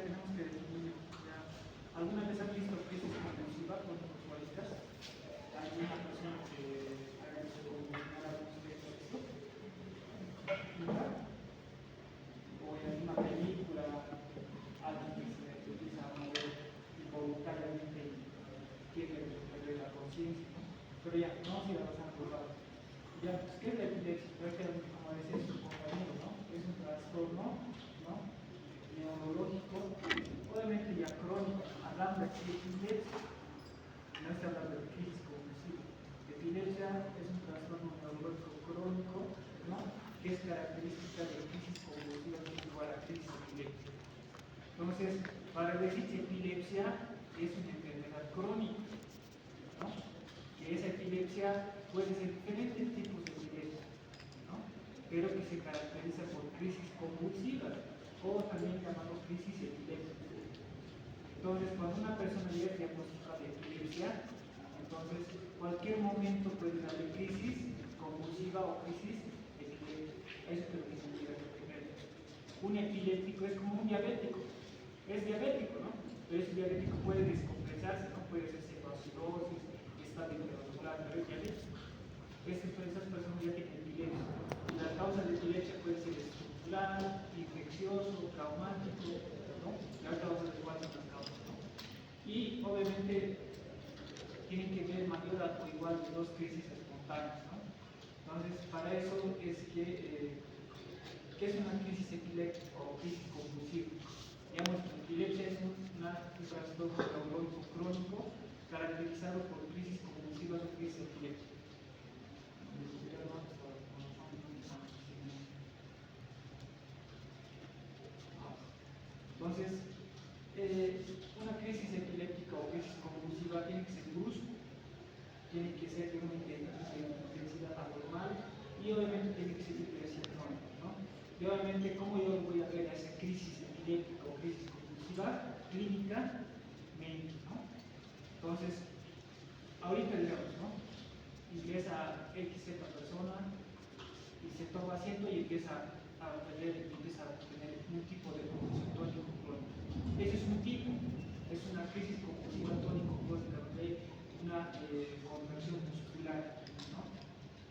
tenemos que definir ya. ¿Alguna vez han visto crisis convulsiva con futbolistas? ¿Alguna persona que haya visto convulsionar a algún sujeto de esto? ¿Nunca? ¿O en alguna película alguien que se empieza a mover involuntariamente y quiere perder la conciencia? ¿No? Pero ya, no vamos a ir avanzando por lado. Ya, pues, ¿qué es la epilepsia? Como decía su compañero, ¿no? Es un trastorno, ¿no? Neurológico, obviamente ya crónico. Hablando aquí de epilepsia, no está hablando de crisis convulsiva. Epilepsia es un trastorno neurológico crónico, ¿no? Que es característica de crisis convulsiva, que es igual a crisis epiléptica. Entonces, para decir que epilepsia es una enfermedad crónica, ¿no? Que esa epilepsia puede ser diferentes tipos de epilepsia, ¿no? Pero que se caracteriza por crisis convulsivas o también llamado crisis epiléptica. Entonces, cuando una persona llega diagnosticada de epilepsia, entonces cualquier momento puede darle crisis convulsiva o crisis epiléptica. Eso es lo que significa primero. Un epiléptico es como un diabético. Es diabético, ¿no? Pero ese diabético puede descompensarse, ¿no? Puede ser cetoacidosis, estado hiperosmolar, pero es diabético. Esas personas ya tienen epilepsia. Y la causa de epilepsia puede ser estructural, infeccioso, traumático, ¿no? Y ahorita vamos a ver cuáles son las causas, ¿no? Y obviamente tienen que ver mayor o igual de dos crisis espontáneas, ¿no? Entonces, para eso es que ¿qué es una crisis epiléptica o crisis convulsiva? Digamos, la epilepsia es un trastorno neurológico crónico caracterizado por crisis convulsivas o crisis epilépticas. Entonces, una crisis epiléptica o crisis convulsiva tiene que ser brusco, tiene que ser de una intensidad anormal y obviamente tiene que ser de duración crónica, ¿no? Y obviamente, ¿cómo yo voy a ver a esa crisis epiléptica o crisis convulsiva? Clínicamente, ¿no? Entonces, ahorita digamos, ¿no? Ingresa XZ persona y se toma asiento y empieza a tener un tipo de convulsión tónico-crónica. Ese es un tipo, es una crisis convulsiva tónico-crónica donde hay una contracción muscular, ¿no?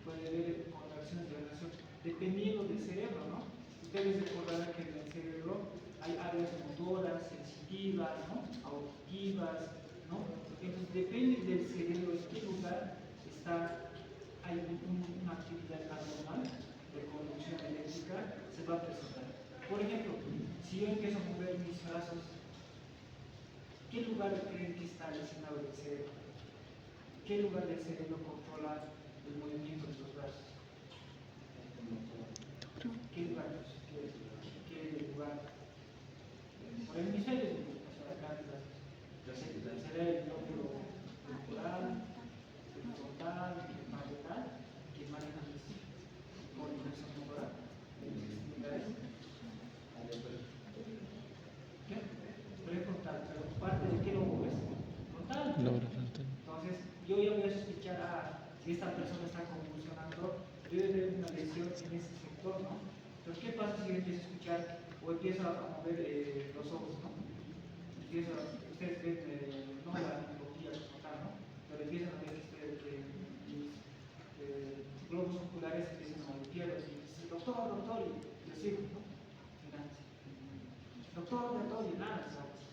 Puede haber contracciones de relación dependiendo del cerebro, ¿no? Ustedes recordarán que en el cerebro hay áreas motoras, sensitivas, ¿no? Auditivas, ¿no? Entonces depende del cerebro en qué lugar hay una actividad anormal de conducción eléctrica, se va a presentar. Por ejemplo, si yo empiezo a mover mis brazos, ¿qué lugar creen que está lesionado del cerebro? ¿Qué lugar del cerebro controla el movimiento de los brazos? ¿Qué lugar? ¿Qué lugar? Por el hemisferio, acá, el cerebro temporal, el frontal, el parietal, que manejan la coordinación motora, ¿qué? Prefrontal, pero parte de qué lobo es? Frontal. Entonces, yo ya voy a sospechar si esta persona está convulsionando, debe haber una lesión en ese sector, ¿no? Entonces, ¿qué pasa si yo empiezo a escuchar o empiezo a mover los ojos, ¿no? Ustedes ven, no la neurología como tal, ¿no? Pero empiezan a ver que mis globos oculares empiezan a mover y dicen, doctor, y yo sigo, ¿no? Doctor, y nada, ¿sabes?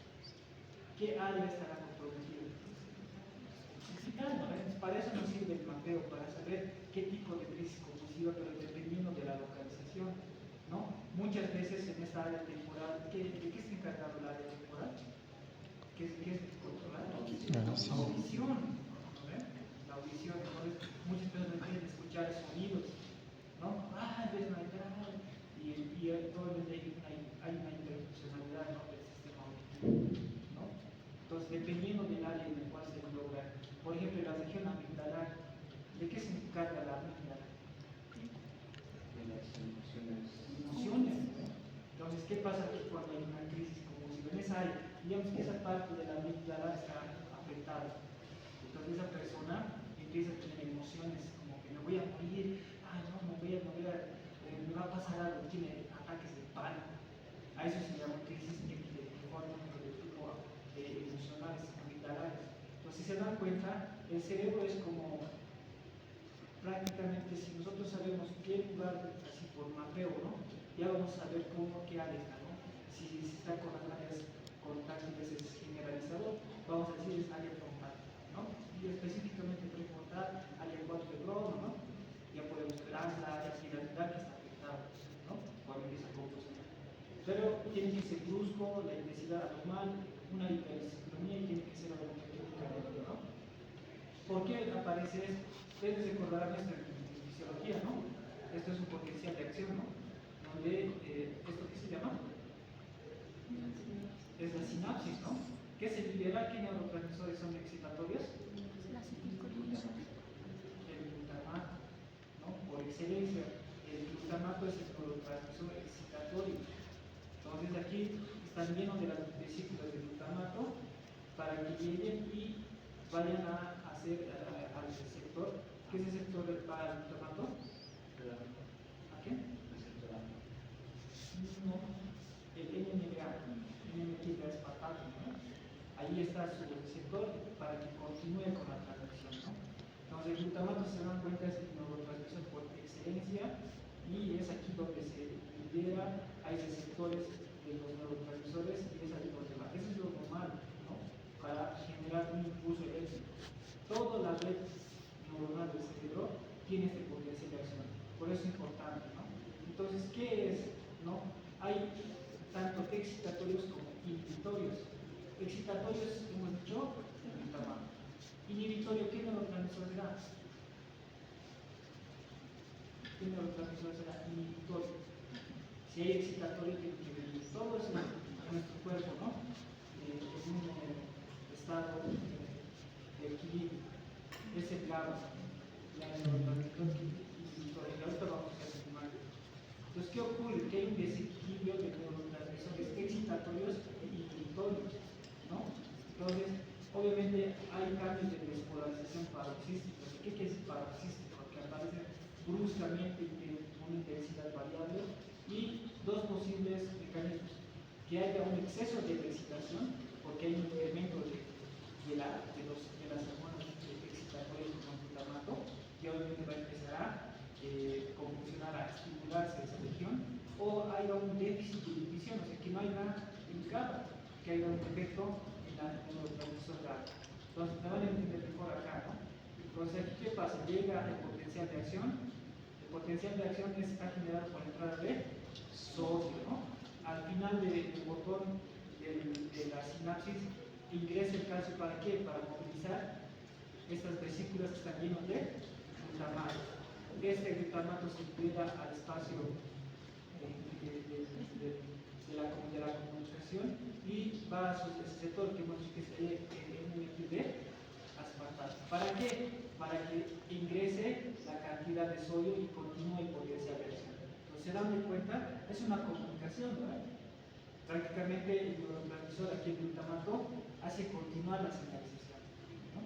¿Qué área estará comprometida? Para eso nos sirve el mapeo, para saber qué tipo de crisis convulsiva, pero dependiendo de la localización, ¿no? Muchas veces en esta área temporal, ¿de qué está encargado el área temporal? ¿Qué es controlar? La audición, ¿no? La audición, entonces muchas personas quieren escuchar sonidos, ¿no? Empiezan a entrar y probablemente hay una interfuncionalidad, ¿no? Del sistema auditivo, ¿no? Entonces, dependiendo del área en el cual se logra, por ejemplo, la región amigdalar, ¿de qué se encarga la amígdala? De las emociones. Entonces, ¿qué pasa aquí cuando hay una crisis convulsiva? En esa área, digamos que esa parte de la amígdala está afectada. Entonces, esa persona empieza a tener emociones como que me voy a morir, me va a pasar algo, tiene ataques de pánico. A eso se llama crisis epiléptica. Cuando emocionales, amigdalares. Entonces, si se dan cuenta, el cerebro es como prácticamente, si nosotros sabemos qué lugar, así por mapeo, ¿no? Ya vamos a ver cómo, qué áreas, ¿no? Si está con las áreas contáctiles es generalizado, vamos a decir es área frontal, ¿no? Y específicamente prefrontal, área 4 de Broca, ¿no? Ya podemos ver la área piramidal que está afectada, ¿no? Cuando empieza a confusionar. Pero tiene que ser brusco, la intensidad anormal, una hipersincronía y tiene que ser orgánico, ¿no? ¿Por qué aparece esto? Ustedes recordarán esto en fisiología, ¿no? Esto es un potencial de acción, ¿no? Donde, ¿esto qué se llama? Es la sinapsis, ¿no? ¿Qué se libera? ¿Qué neurotransmisores son excitatorios? El glutamato, ¿no? Por excelencia, el glutamato es el neurotransmisor excitatorio. Entonces aquí están llenos de las vesículas de glutamato para que lleguen y vayan a hacer al receptor. ¿Qué es el receptor para el glutamato? ¿A qué? No, el NMDA. NMDA es patata, ¿no? Ahí está su receptor para que continúe con la transmisión, ¿no? Entonces el glutamato, se dan cuenta, es el neurotransmisor por excelencia y es aquí donde se libera, hay receptores de los neurotransmisores y es ahí donde va. Eso es lo normal, ¿no? Para generar un impulso eléctrico. Toda la red neuronal del cerebro tiene este potencial de acción. Por eso es importante, ¿no? Entonces, ¿qué es? ¿No? Hay tanto excitatorios como inhibitorios. Excitatorios, hemos dicho, el glutamato. Inhibitorio, ¿qué neurotransmisor será? ¿Qué neurotransmisor será? Inhibitorio. Si hay excitatorio, tiene que venir. Todo es en nuestro cuerpo, ¿no? En un estado de equilibrio. Es el GABA, la neurotransmisor inhibitorio. Y ahorita vamos a hacer más. Entonces, ¿qué ocurre? Que hay un desequilibrio de neurotransmisores excitatorios e inhibitorios, ¿no? Entonces, obviamente hay cambios de despolarización paroxística. ¿Qué quiere decir paroxístico? Que aparece bruscamente y tiene una intensidad variable. Y dos posibles mecanismos: que haya un exceso de excitación, porque hay un incremento de las hormonas excitatorias como el glutamato, y obviamente va a empezar a convulsionar, a estimularse esa región, o haya un déficit de inhibición, o sea, que no haya indicado que haya un efecto en la neurotransmisor GABA. Entonces, me van a entender mejor acá, ¿no? Entonces, aquí, ¿qué pasa? Llega el potencial de acción. El potencial de acción está generado por la entrada de sodio, ¿no? Al final del botón de la sinapsis ingresa el calcio. ¿Para qué? Para movilizar estas vesículas que están llenas de glutamato. Este glutamato se integra al espacio de la comunicación y va a su receptor, que hemos dicho que es el NMDA aspartato. ¿Para qué? Para que ingrese la cantidad de sodio y continúe el potencial de acción. Entonces, se dan cuenta, es una comunicación, ¿verdad? Prácticamente el neurotransmisor, aquí el glutamato, hace continuar la señalización, ¿no?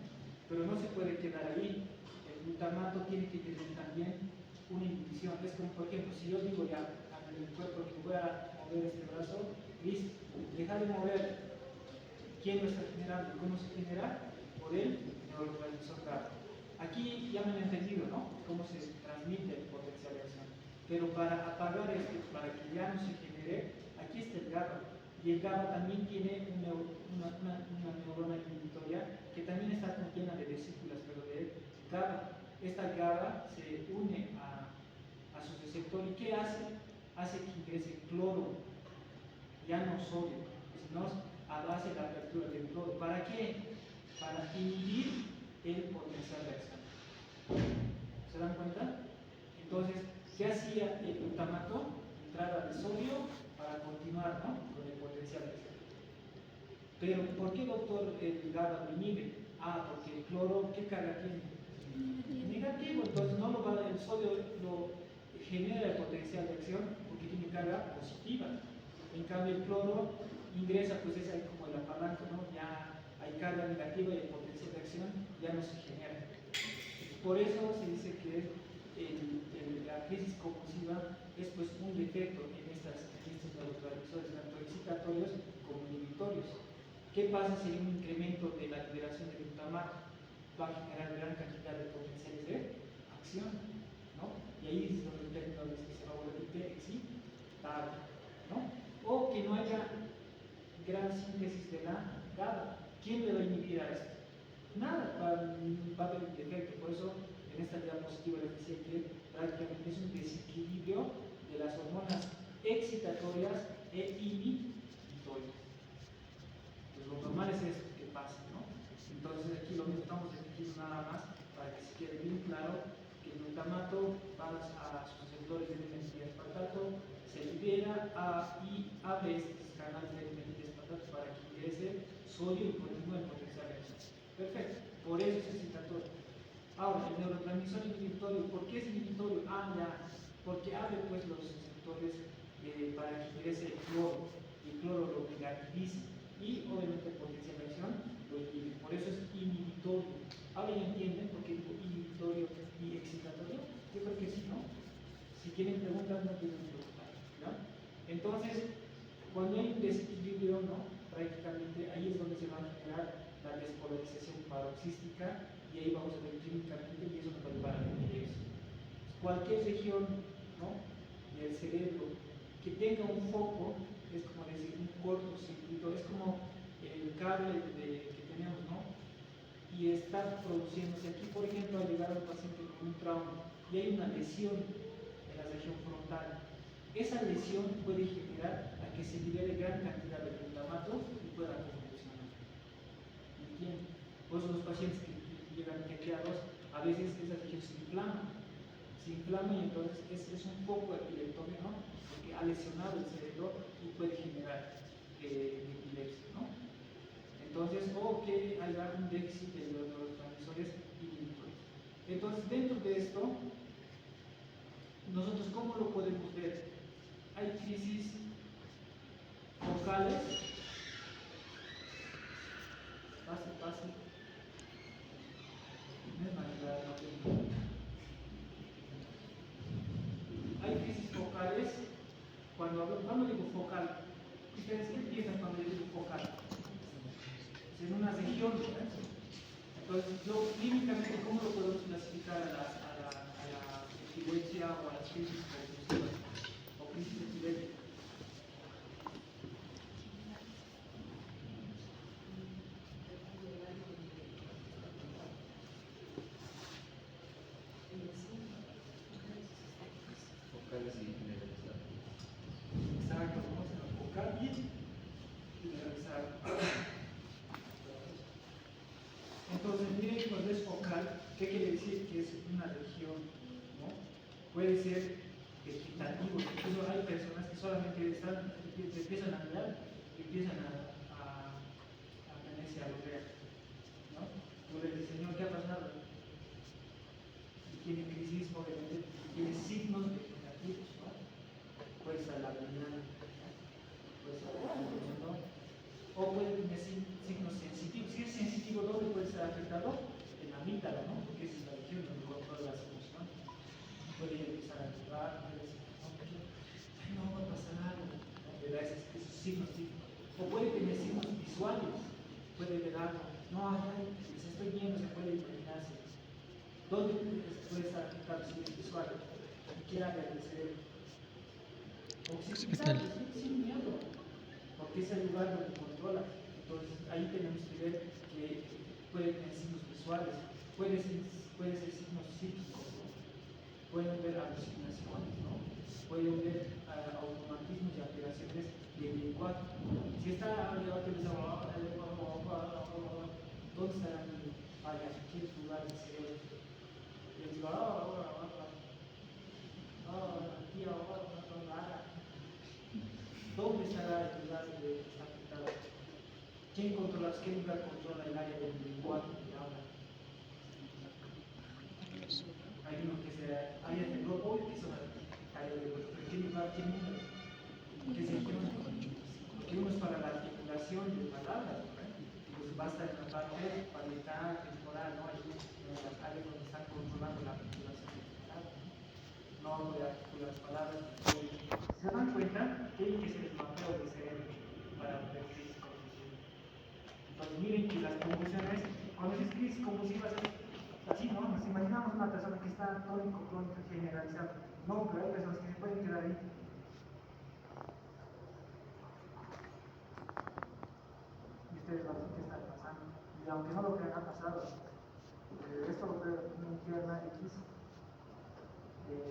Pero no se puede quedar ahí. El glutamato tiene que tener también una inhibición. Es como, por ejemplo, si yo digo ya a mi cuerpo que voy a mover este brazo, listo, dejar de mover. ¿Quién lo está generando? ¿Cómo se genera? Por el neurotransmisor GABA. Aquí ya me han entendido, ¿no? Cómo se transmite el potencial de acción. Pero para apagar esto, para que ya no se genere, aquí está el GABA. Y el GABA también tiene una neurona inhibitoria que también está llena de vesículas, pero de GABA. Esta GABA se une a su receptor. ¿Y qué hace? Hace que ingrese cloro, ya no sodio, sino a base de la apertura del cloro. ¿Para qué? Para inhibir el potencial de acción. ¿Se dan cuenta? Entonces, ¿qué hacía el glutamato? Entrada de sodio para continuar, ¿no?, con el potencial de acción. Pero, ¿por qué, doctor, el GABA lo inhibe? Porque el cloro, ¿qué carga tiene? Negativo. Entonces, no lo va, el sodio lo genera el potencial de acción porque tiene carga positiva. En cambio, el cloro ingresa, pues es ahí como la palanca, ¿no? Ya hay carga negativa y el potencial de acción ya no se genera. Por eso se dice que la crisis convulsiva es, pues, un defecto en estos neurotransmisores, tanto excitatorios como inhibitorios. ¿Qué pasa si hay un incremento de la liberación de glutamato? Va a generar gran cantidad de potenciales de acción, ¿no? Y ahí es donde el término se va a volver excitable, ¿no? O que no haya gran síntesis de la GABA. ¿Quién le va a inhibir a esto? Nada, va a haber un defecto. Por eso en esta diapositiva les decía que prácticamente es un desequilibrio de las hormonas excitatorias e inhibitorias. Pues lo normal es esto que pasa, ¿no? Entonces aquí lo mismo estamos definiendo nada más para que se quede bien claro que el glutamato va a sus receptores de metilespartato, se libera y abre estos canales de metilespartato para que ingrese sodio y continúe el potencial de acción. Perfecto, por eso es excitatorio. Ahora, el neurotransmisor inhibitorio, ¿por qué es inhibitorio? Ya, porque abre pues los receptores para que ingrese el cloro, y el cloro lo negativiza y obviamente el potencial de acción lo inhibe, por eso es inhibitorio. Ahora ya entienden por qué digo inhibitorio y excitatorio. Yo creo que sí, ¿no? Si tienen preguntas, no tienen que preguntar, ¿no? Entonces, cuando hay un desequilibrio, ¿no? Prácticamente ahí es donde se va a generar la despolarización paroxística y ahí vamos a ver clínicamente y eso nos va a llevar a la epilepsia. Cualquier región, ¿no? del cerebro que tenga un foco es como decir un cortocircuito, es como el cable que tenemos, ¿no? Y está produciéndose. Aquí, por ejemplo, al llegar a un paciente con un trauma y hay una lesión en la región frontal, esa lesión puede generar a que se libere gran cantidad de glutamato y pueda convulsionar. ¿Entienden? Por eso los pacientes que llegan quequeados, a veces esa región se inflama y entonces es un poco epileptomia, ¿no? Porque ha lesionado el cerebro y puede generar epilepsia, ¿no? Entonces, o que haya un déficit de los neurotransmisores inhibitores. Entonces, dentro de esto, nosotros ¿cómo lo podemos ver? Hay crisis focales, pase. Hay crisis focales, cuando digo focal, ¿ustedes qué piensan cuando digo focal? Es en una región, ¿verdad? Entonces, yo clínicamente, ¿cómo lo podemos clasificar a la epilepsia o a las crisis convulsivas o crisis epilépticas? Focales y generalizados. Exacto, vamos a enfocar bien y generalizar. Entonces, miren, cuando es focal, ¿qué quiere decir? Que es una región, ¿no? Puede ser equitativo. Incluso hay personas que solamente empiezan a mirar y empiezan a tenerse a lo real, ¿no? Tú le dices, Señor, ¿qué ha pasado? Y tiene crisis, obviamente, tiene signos vegetativos, ¿no? Puede estar labial, puede estar ¿no? O puede tener signos sensitivos. Si es sensitivo, ¿dónde puede ser afectado? En la amígdala, ¿no? Porque esa es la región donde controla las emociones. Puede empezar a llorar, puede decir, no va a pasar algo, ¿no? ¿Verdad? Esos signos típicos. O puede tener signos visuales, puede ver algo, les estoy viendo, se puede imaginarse. ¿Dónde puede estar afectado el signo visual? ¿En qué área del cerebro? Hospital. Sin miedo, porque es el lugar donde controla. Entonces ahí tenemos que ver que puede tener signos visuales, puede ser signos psíquicos, ¿no? Pueden ver alucinaciones, ¿no? Pueden ver automatismos y alteraciones del lenguaje. Si está alrededor de ¿dónde estará mi área? ¿En qué lugar del cerebro? Y él digo, ¿dónde estará el lugar de que está afectado? ¿Qué lugar controla el área del lenguaje que habla? Hay uno que sea área del globo y que son área del globo. ¿Pero qué lugar, qué número? ¿Qué región? Porque uno es para la articulación de palabras, ¿no? Pues basta en la parte parietal, temporal, ¿no? Hay las áreas donde están controlando la articulación de palabras, ¿no? No de articular las palabras. ¿Se dan cuenta? Tiene que ser el mapeo del cerebro para ver qué es confusión. miren que las convulsiones, cuando es crisis convulsivas es así, ¿no? Nos imaginamos una persona que está tónico-clónica generalizada. No, pero hay personas que se pueden quedar ahí. Y ustedes van a decir qué está pasando. Y aunque no lo crean, ha pasado. Esto lo puede una interna X.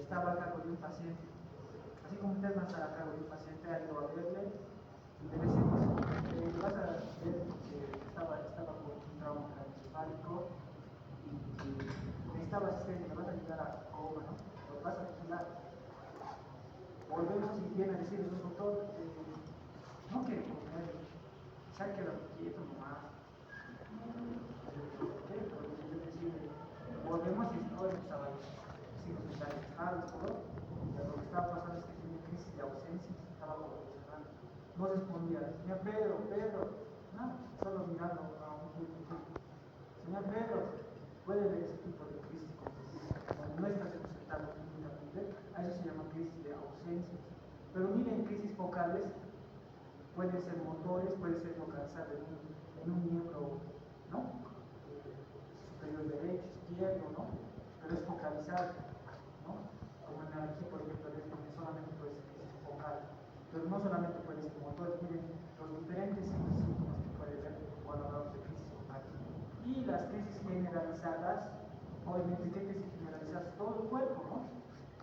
Estaba a cargo de un paciente. Así como usted va a estar a cargo de un paciente, ha ido a verle y le decimos, vas a ver que estaba con un trauma craneoencefálico y necesitaba asistencia, le vas a ayudar a coma, ¿no? Lo vas a vigilar. Volvemos y viene a decir, doctor, no quiere comer, se ha quedado quieto nomás. Volvemos y hoy estaba sin hospitalizados, todo. Pero lo que estaba pasando es que tenía crisis de ausencia, estaba convulsionando. No respondía, señor Pedro, no, solo mirando a un público. Señor Pedro, puede ver ese tipo de crisis convulsiva, cuando no está presentando clínicamente, a eso se llama crisis de ausencia. Pero miren, crisis focales pueden ser motores, puede ser localizar en un miembro, ¿no? Superior derecho, izquierdo, ¿no? Pero es focalizado, ¿no? Como en la aquí, por ejemplo, que solamente puede ser crisis focal, pero no solamente puede ser motor, miren los diferentes síntomas que puede ver cuando hablamos de crisis focal. Y las crisis generalizadas, obviamente, ¿qué crisis generalizadas? Todo el cuerpo, ¿no?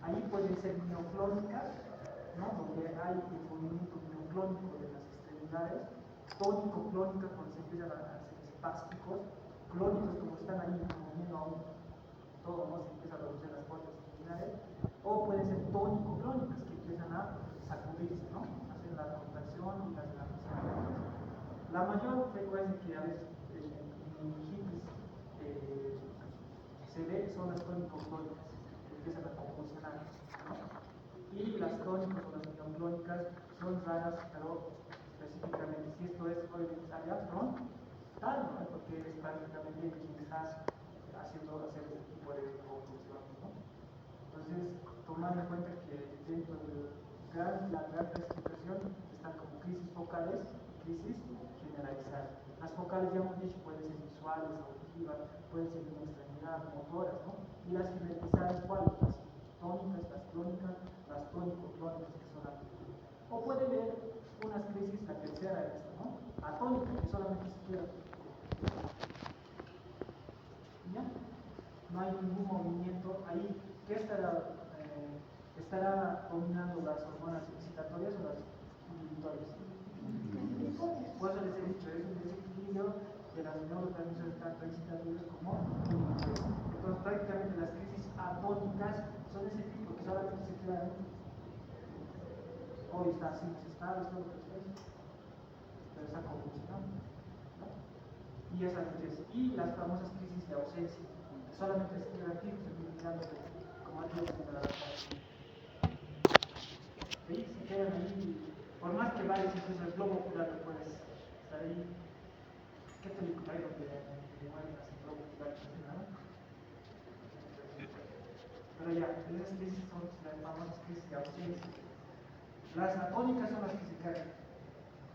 Ahí pueden ser mioclónicas, ¿no? Donde hay el movimiento mioclónico de las extremidades, tónico-clónica cuando se empiezan a hacer espásticos, clónicos como están ahí moviendo aún todo, ¿no? Se empiezan a reducir las cuerdas extremidades, o pueden ser tónico-clónicas que empiezan a sacudirse, ¿no? Hacen la contracción y la relajación. La mayor frecuencia que a veces en meningitis se ve son las tónico-clónicas que empiezan a convulsionar, ¿no? Y las crónicas o las mioclónicas son raras, pero específicamente si esto es área frontal, ¿no? Porque es prácticamente quien está haciendo hacer este tipo de convulsiones, ¿no? Entonces, tomando en cuenta que dentro de la gran clasificación están como crisis focales y crisis generalizadas. Las focales, ya hemos dicho, pueden ser visuales, auditivas, pueden ser de una extremidad, motoras, ¿no? Y las generalizadas, ¿cuáles? Las tónicas, las clónicas, las tónico-clónicas que son las. O puede haber unas crisis, la tercera es esta, ¿no? Atónica, que solamente se queda. ¿Ya? No hay ningún movimiento ahí. ¿Qué estará? ¿Estará dominando las hormonas excitatorias o las inhibitorias? Por eso les he dicho, es un desequilibrio de las neurotransmisores tanto excitatorias como inhibitorias. Entonces, prácticamente las crisis atónicas son ese tipo que solamente se quedan. Hoy está así, estable, todo lo que ustedes, pero está convulsionando, ¿no? Y esas y las famosas crisis de ausencia, que solamente se quedan aquí, se quedan mirando como antes de la adaptación. ¿Sí? Se quedan ahí, por más que vayas, incluso el globo ocular lo puedes estar ahí. ¿Qué película hay donde muestras el globo ocular? Pero ya, esas crisis son las famosas crisis de ausencia. Las atónicas son las que se quedan.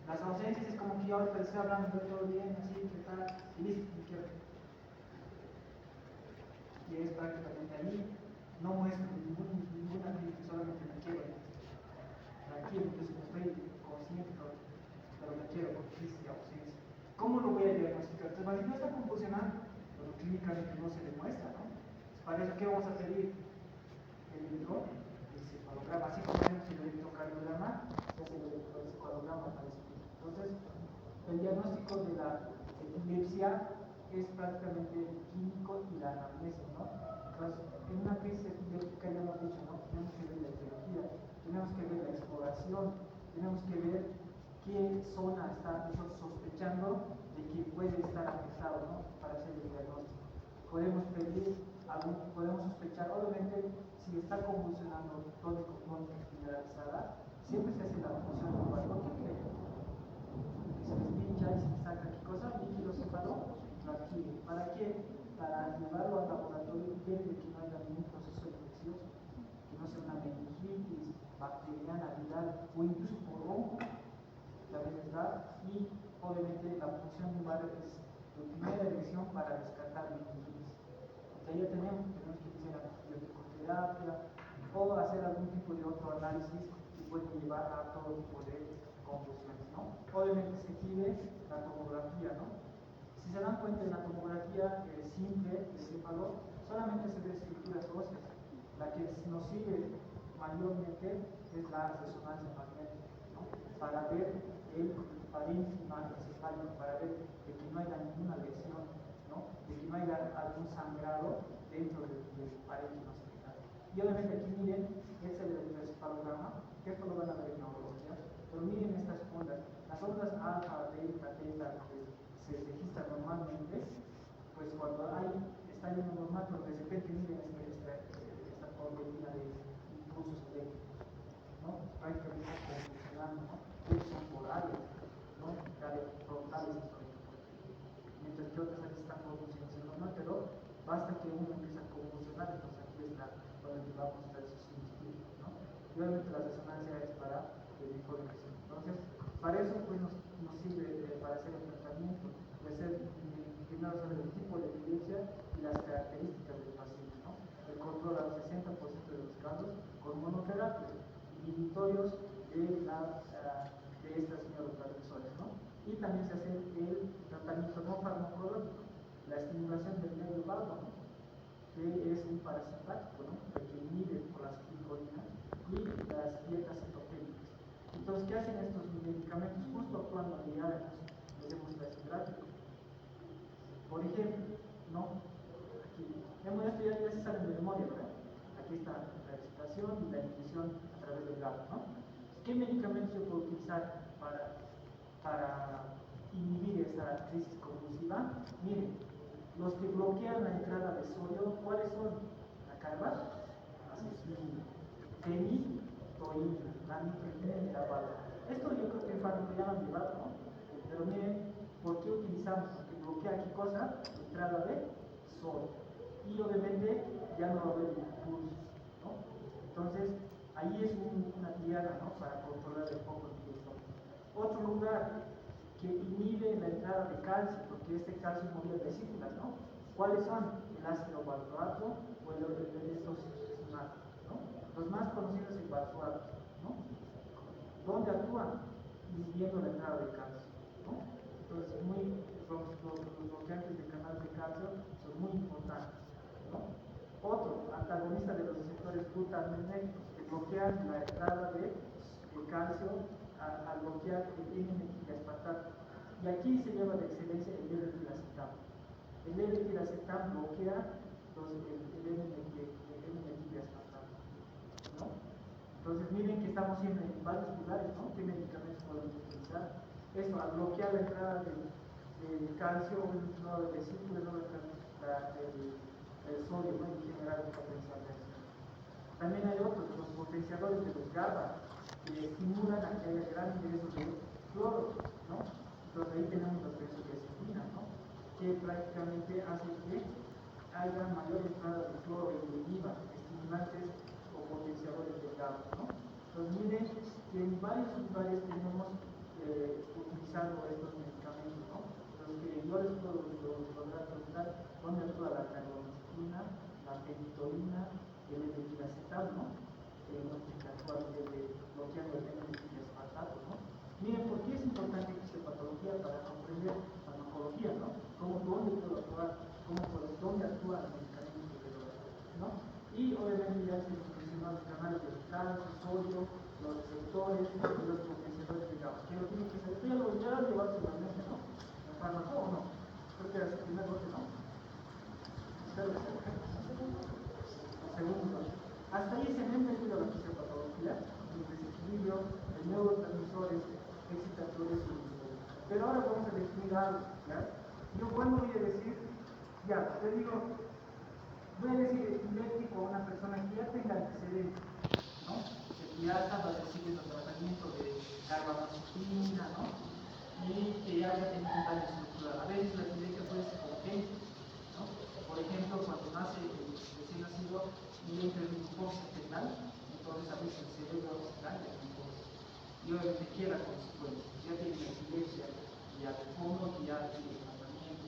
Las ausencias es como que yo ahorita estoy hablando de todo bien, así, que tal, y listo, me quiero. Y es prácticamente ahí, no muestro ninguna crítica, solamente me quiero. Tranquilo, que estoy consciente, pero me quiero por crisis de ausencia. ¿Cómo lo voy a diagnosticar? Entonces, si no está convulsionando, pero clínicamente no se demuestra, ¿no? Para eso, ¿qué vamos a pedir? El electroencefalograma, así como vemos el electrocardiograma, se hace el electroencefalograma para eso. Entonces, el diagnóstico de la epilepsia es prácticamente el químico y la anamnesis, ¿no? Entonces, en una crisis epiléptica ya hemos dicho, ¿no? Tenemos que ver la etiología, tenemos que ver la exploración, tenemos que ver qué zona está nosotros sospechando de que puede estar afectado, ¿no? Para hacer el diagnóstico. Podemos pedir, podemos sospechar, obviamente, si está convulsionando tónico-clónica generalizada, siempre se hace la función lumbar. ¿Por qué creen? Se les pincha y se les saca qué cosa, líquido cefalorraquídeo. ¿Para qué? Para llevarlo al laboratorio y ver de que no haya ningún proceso infeccioso, que no sea una meningitis bacteriana, viral o incluso por hongo, que a veces da, y obviamente la función lumbar es de primera elección para descartar bienvenidos. Entonces ya tenemos que iniciar la bioterapia o hacer algún tipo de otro análisis que puede llevar a todo tipo de confusiones, ¿no? Obviamente se pide la tomografía, ¿no? Si se dan cuenta, en la tomografía simple de céfalo solamente se ve estructuras óseas. La que nos sirve mayormente es la resonancia magnética, ¿no? Para ver el parénquima encefálico, para ver de que no haya ninguna lesión, ¿no? De que no haya algún sangrado dentro del parénquima cerebral. Y obviamente aquí miren, es el electroencefalograma, que esto lo van a ver en neurología, pero miren estas ondas. Las ondas alfa, delta, teta, que se registran normalmente, pues cuando está yendo normal, pero de repente miren esta corriente de impulsos eléctricos, ¿no? Prácticamente está convulsionando, ¿no? Son por áreas, ¿no? Áreas frontales, mientras que otras áreas están convulsionando normal, pero basta que uno empiece a convulsionar, entonces aquí es donde vamos a estar esos signos, ¿no? Y obviamente la resonancia es para el mejor elección. Entonces, para eso pues nos sirve para hacer el tratamiento, de hacer primero saber el tipo de epilepsia y las características del paciente, ¿no? El control al 60% de los casos con monoterapia, inhibitorios de estas neurotransmisores, ¿no? Y también se hace el tratamiento no farmacológico, la estimulación del nervio vago, ¿no? Que es un parasimpático, ¿no? Que inhibe por las glicolina y las dietas cetogénicas. Entonces, ¿qué hacen estos medicamentos? Justo actuando y ya les demuestra este gráfico. Por ejemplo, ¿no? Aquí, esto ya se sabe de memoria, ¿verdad? Aquí está la excitación y la inhibición a través del GABA, ¿no? ¿Qué medicamentos se puede utilizar para inhibir esta crisis convulsiva? Miren, los que bloquean la entrada de sodio, ¿cuáles son? La carbaza, acesina, fenitoína, la nitrogenina y la valva. Esto yo creo que en farmacia ya lo han llevado, ¿no? Pero miren, ¿por qué utilizamos? Porque bloquea qué cosa? Entrada de sodio. Y obviamente ya no va a haber impulsos, ¿no? Entonces, ahí es una diana, ¿no? Para controlar el foco de glucógeno. Otro lugar que inhibe la entrada de calcio, porque este calcio movía vesículas, ¿no? ¿Cuáles son? El ácido valproato o el electrocitrato, ¿no? Los más conocidos es el valproato, ¿no? ¿Dónde actúan? Inhibiendo la entrada de calcio, ¿no? Entonces, los bloqueantes de canal de calcio son muy importantes, ¿no? Otro, antagonista de los receptores glutaminérgicos, que bloquean la entrada de calcio al bloquear el N-metilespartato. Y aquí se lleva de excelencia el levetiracetam. El levetiracetam bloquea el N-metilespartato, ¿no? Entonces miren que estamos siempre en varios lugares, ¿no? ¿Qué medicamentos podemos utilizar? Esto, al bloquear la entrada del calcio, no de vesículas, no del sodio, ¿no? Y generar un potencial de acción. También hay otros, los potenciadores de los GABA, que estimulan a que haya gran ingreso de cloro, ¿no? Entonces ahí tenemos las benzodiazepinas, ¿no? Que prácticamente hacen que haya mayor entrada de cloro y de IVA, estimulantes o potenciadores de GABA, ¿no? Entonces miren que en varios lugares tenemos utilizando estos medicamentos, ¿no? Los que yo les puedo lograr preguntar dónde actúa la carbamazepina, la fenitoína, el levetiracetam, ¿no? Los que actúan bloqueando el N-metilespartato, ¿no? Miren, ¿por qué es importante que se patología para comprender farmacología, ¿no? ¿Dónde puedo actuar? ¿Dónde actúa el medicamento? ¿No? Y obviamente ya se mencionó los canales de calcio, sodio, los receptores y los potenciadores de GABA. Que lo tienen que saber. Esto ya lo llevar seguramente, ¿no? ¿En fármaco o no? Creo que era el primer lote, ¿no? Segundo. Hasta ahí se han metido la fisiopatología, el desequilibrio, el neurotransmisores, excitadores y inhibidores. Pero ahora vamos a definir algo, ¿ya? Yo cuando voy a decir, ya, te digo, voy a decir epiléptico a una persona que ya tenga antecedentes, ¿no? Que ya estaba recibiendo tratamiento de carbamazepina, ¿no? Y que ya haya tenido un daño estructural. A veces la epilepsia puede ser congénita, ¿no? Por ejemplo, cuando nace el recién nacido y entra en hipoxia fetal, entonces a veces el cerebro se daña en hipoxia. Y obviamente queda consecuencias. Ya tiene la epilepsia y al fondo ya tiene tratamiento,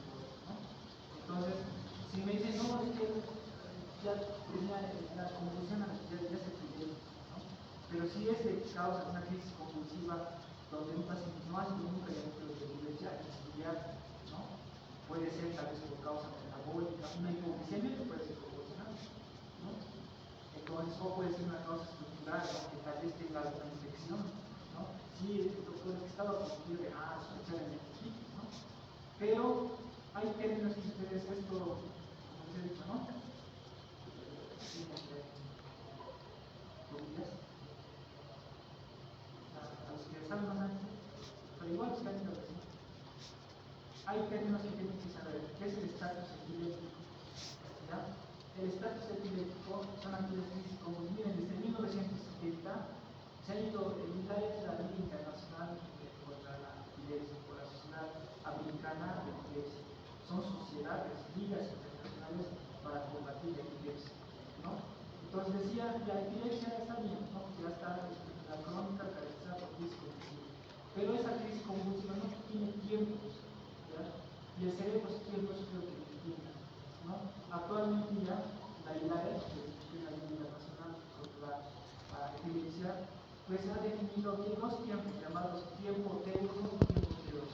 Entonces, si me dicen, no, es que ya tenía la convulsión, ya se pidió, ¿no? Pero si es de causa una crisis convulsiva donde un paciente no ha sido nunca diagnosticado de epilepsia, hay que estudiar, ¿no? Puede ser tal vez por causa metabólica, una hipoglucemia que puede ser proporcional, ¿no? Entonces, o puede ser una causa estructural, ¿no? Que tal vez tenga alguna infección, ¿no? Sí, el doctor es que estaba confundido de, sospechar en el ¿no? Pero hay términos que ustedes, esto, como les he dicho, ¿no? A los que saben más antes, pero igual es que hay términos que tienen que saber, ¿qué es el estatus epiléptico? ¿Ya? El estatus epiléptico son aquellas crisis como, miren, desde 1970 se ha ido, la Liga Internacional contra la Epilepsia, por la Sociedad Americana de Epilepsia. Son sociedades, ligas internacionales para combatir la epilepsia, ¿no? Entonces decía, la epilepsia está bien, ¿no? Ya está la crónica caracterizada por crisis convulsiva. Pero esa crisis convulsiva no tiene tiempos, ¿verdad? Y el cerebro tiempos creo que tiene, ¿no? Actualmente ya la ILAE, que es la Liga Internacional contra la Epilepsia, pues ha definido aquí dos tiempos llamados tiempo T1 y tiempo T2,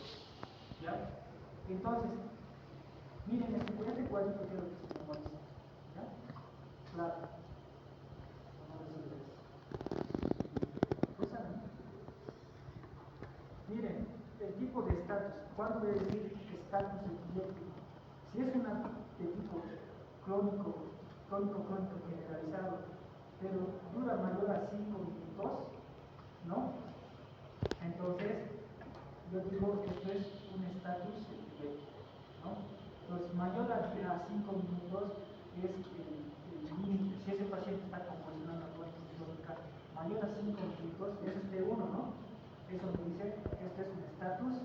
¿ya? Entonces, miren, este cuadrito quiero que se memorice, ¿ya? Claro. Pues saben, miren, el tipo de estatus, ¿cuándo voy a decir estatus epiléptico? Si es una de tipo crónico generalizado, pero dura mayor a 5 minutos, ¿no? Entonces, yo digo que esto es un estatus epiléptico, ¿no? Entonces, mayor a 5 minutos es el límite. Si ese paciente está convulsionando crónica mayor a 5 minutos, eso es T1, ¿no? Eso me dice que este es un estatus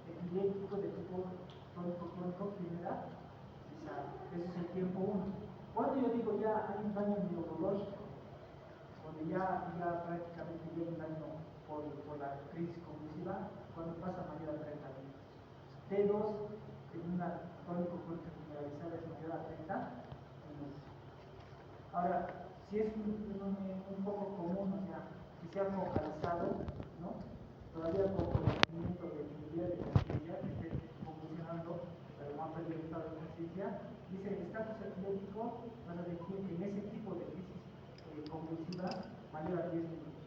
epiléptico de tipo crónico generalizado. Ese es el tiempo 1. Cuando yo digo ya hay un daño neurológico, donde ya prácticamente llega un daño por la crisis convulsiva, cuando pasa mayor a 30 minutos. T2 en una crónica generalizada es mayor a 30 minutos. Ahora, si es un poco común, o sea, que sea focalizado, ¿no? Todavía con conocimiento de teoría de conciencia, que esté convulsionando, pero no ha perdido el estado de conciencia, dice el estatus epiléptico, van a decir que en ese tipo de crisis convulsiva mayor a 10 minutos.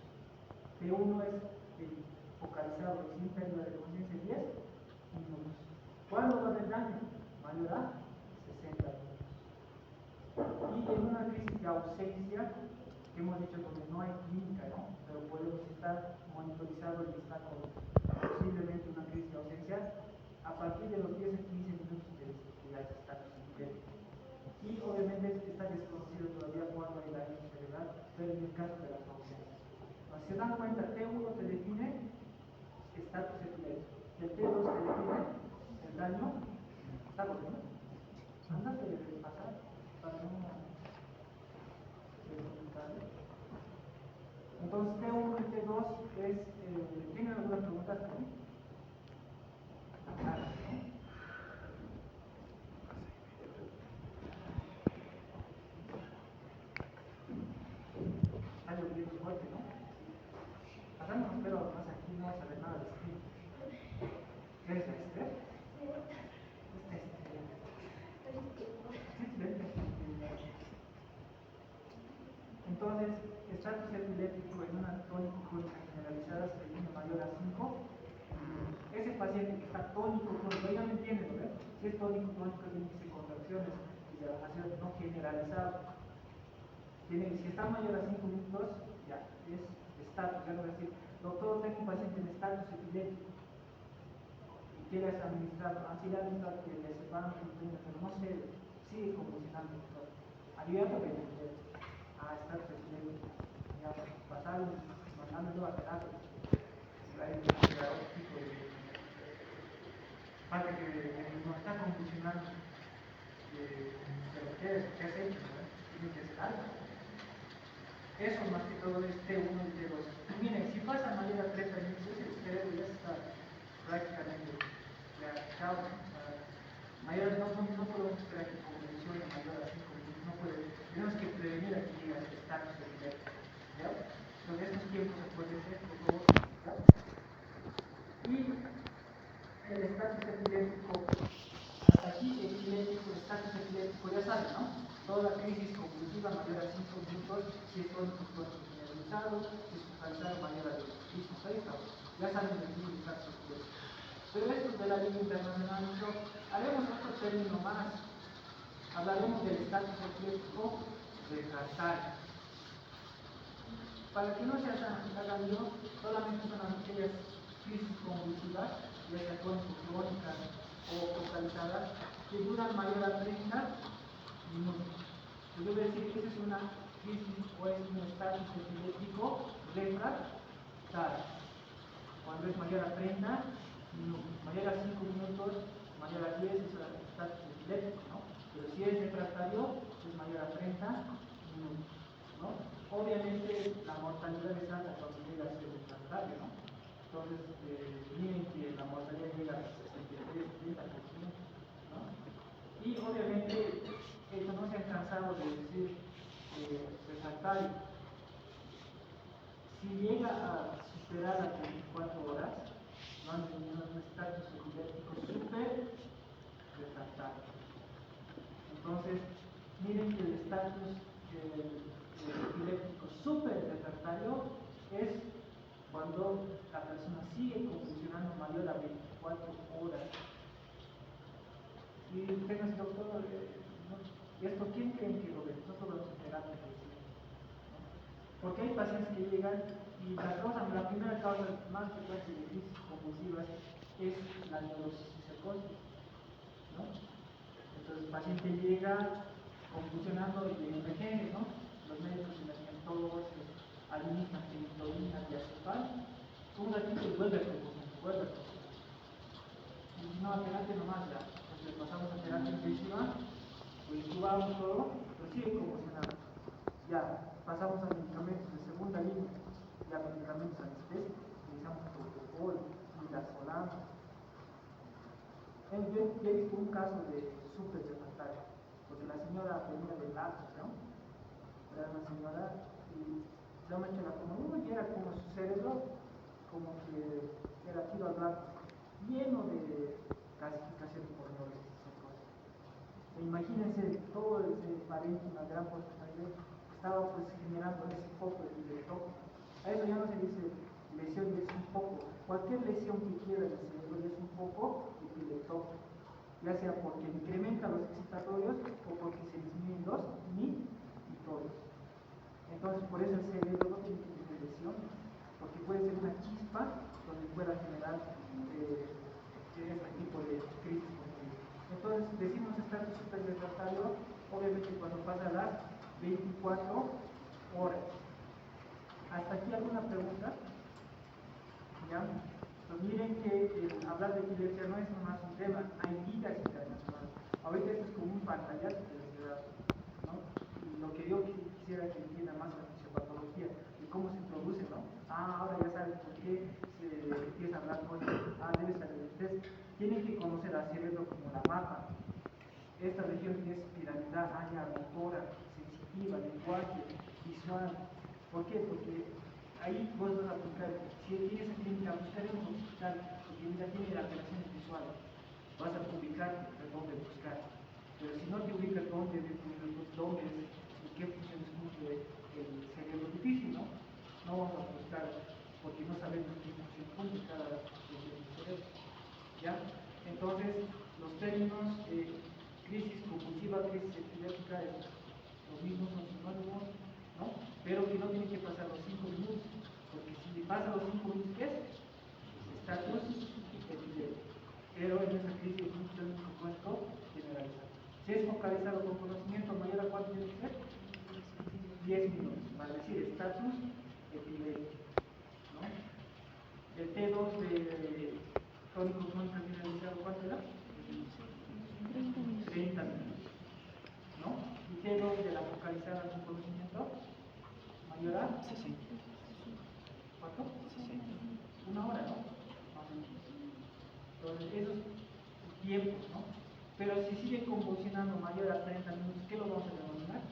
T1 es focalizado sin pérdida de conciencia 10 minutos. ¿Cuándo va a haber daño? Mayor a 60 minutos. Y en una crisis de ausencia, que hemos dicho donde no hay clínica, ¿no? Pero podemos estar monitorizado y está con posiblemente una crisis de ausencia, a partir de los 10 a 15 minutos de ya está epiléptico. Y obviamente está desconocido todavía cuándo hay daño cerebral, pero en el caso de las ausencias. Si se dan cuenta, T1 te define estatus epiléptico, el T2 te define el daño, ¿está bien? Ándate de pasar para no descomunicarle. Entonces T1 y T2 es, ¿tienen alguna pregunta también? Claro, ¿no? Está lloviendo fuerte, ¿no? Pasamos, pero más aquí no vamos a ver nada de Steve. ¿Qué es Esther? Entonces, estatus epiléptico en una tónico-crónica generalizada se define mayor a 5. Ese paciente que está tónico-crónico, ya me entienden, ¿no? Si es tónico-crónico tiene que ser contracciones y relajación no generalizado. Si está mayor a 5 minutos, ya es estatus, ya no voy a decir, doctor, tengo un paciente en estatus epiléptico y quieres administrar, así le administrar que le separan, pero no se sigue convulsionando. Abierto de estatus epiléptico, ya pasar mandándolo a terapia, si va a ir a otro tipo de parte que no está convulsionando, pero ¿qué has hecho? Tiene que hacer algo. Eso más que todo es T1 y T2. Y miren, si pasa mayor a 30 minutos, el cerebro ya está prácticamente ya chao. Mayor no podemos esperar epilépticos, si es crónico generalizado, si es focalizado mayor a crisis sexta. Ya saben definir el caso epiléptico. Pero esto de la Liga Internacional, haremos otro término más. Hablaremos del estatus epiléptico refractario. Para que no se hagan líos, solamente son aquellas crisis convulsivas, ya sea crónicas o focalizadas, que duran mayor a 30 minutos. Yo voy a decir que esa es una crisis o es un estatus epiléptico refractario. Cuando es mayor a 30 minutos, mayor a 5 minutos, mayor a 10 es el estatus epiléptico, ¿no? Pero si es refractario, es mayor a 30 minutos, ¿no? Obviamente la mortalidad es alta cuando llega a ser refractario, ¿no? Entonces, miren que la mortalidad llega a 63-70%, ¿no? Y obviamente, esto no se han cansado de decir refractario. Si llega a superar las 24 horas, no han tenido un estatus epiléptico súper refractario. Entonces, miren que el estatus epiléptico súper refractario es cuando la persona sigue convulsionando mayor a 24 horas. Y tengas, doctor, ¿esto quién creen que lo ve? Nosotros vamos a terapia. Porque hay pacientes que llegan y la primera causa más frecuente de crisis convulsivas es la neurosis psicosis, ¿no? Entonces el paciente llega convulsionando y en emergencia, ¿no? Los médicos imaginan todos, administran fenitoína, diazepam, un ratito y vuelve a convulsionar. Y no, a terapia nomás ya, entonces pasamos a terapia intensiva, lo intubamos todo, pero sigue convulsionando. Ya, pasamos a medicamentos de segunda línea, ya medicamentos anestésicos, utilizamos propofol, midazolam. Yo he visto un caso de súper refractario, porque la señora venía de Lagos, ¿no? Era una señora y realmente la como y era como su cerebro, como que era tiro al blanco, lleno de calcificación por neurosis. Imagínense todo ese parénquima, gran porcentaje estaba pues generando ese foco de epileptópico. A eso ya no se dice lesión, es un foco. Cualquier lesión que quiera del cerebro es un foco epileptópico, ya sea porque incrementa los excitatorios o porque se disminuyen los inhibitorios. Entonces, por eso el cerebro no tiene que tener lesiones, porque puede ser una chispa donde pueda generar este tipo de crisis. Entonces, decimos estatus súper refractario, obviamente cuando pasa las 24 horas. ¿Hasta aquí alguna pregunta? ¿Ya? Pues miren que hablar de epilepsia no es nomás un tema, hay ligas internacionales. Ahorita esto es como un pantallazo que les he dado, ¿no? Y lo que yo quisiera que entiendan más la fisiopatología y cómo se produce, ¿no? Ahora ya saben por qué se empieza a hablar con debe estar en el test. Tienen que conocer al cerebro como la mapa. Esta región que es piramidal, área motora, sensitiva, lenguaje, visual. ¿Por qué? Porque ahí vos vas a aplicar, si tienes esa clínica, buscar en un hospital, porque mira, tiene alteraciones visuales, vas a ubicar dónde buscar. Pero si no te ubicas dónde es y qué funciones cumple el cerebro, difícil, ¿no? No vamos a buscar porque no sabemos qué función cumple cada región del cerebro. ¿Ya? Entonces, los términos crisis convulsiva, crisis epiléptica, los mismos son sinónimos, ¿no? Pero que no tienen que pasar los 5 minutos, porque si pasa los 5 minutos, ¿qué es? Estatus epiléptico. Pero en esta crisis es un clínico crónico generalizado. Si es focalizado con conocimiento mayor a cuánto tiene que ser, 10 minutos, para decir estatus epiléptico, ¿no? El T2 de crónico generalizado, ¿cuánto era? 30 minutos, ¿no? Y T2 de la focalizada con conocimiento mayor a 60. ¿Cuánto? 60. Una hora, ¿no? Entonces, esos tiempos, ¿no? Pero si sigue convulsionando mayor a 30 minutos, ¿qué lo vamos a denominar?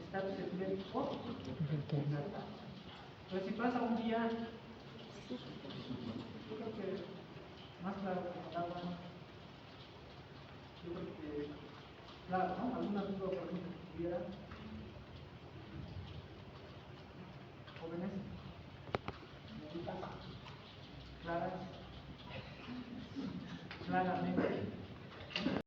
Estatus epiléptico. Pero si pasa un día, yo creo que más claro que el agua, yo creo que, claro, ¿no? ¿Alguna duda o pregunta que tuviera? claramente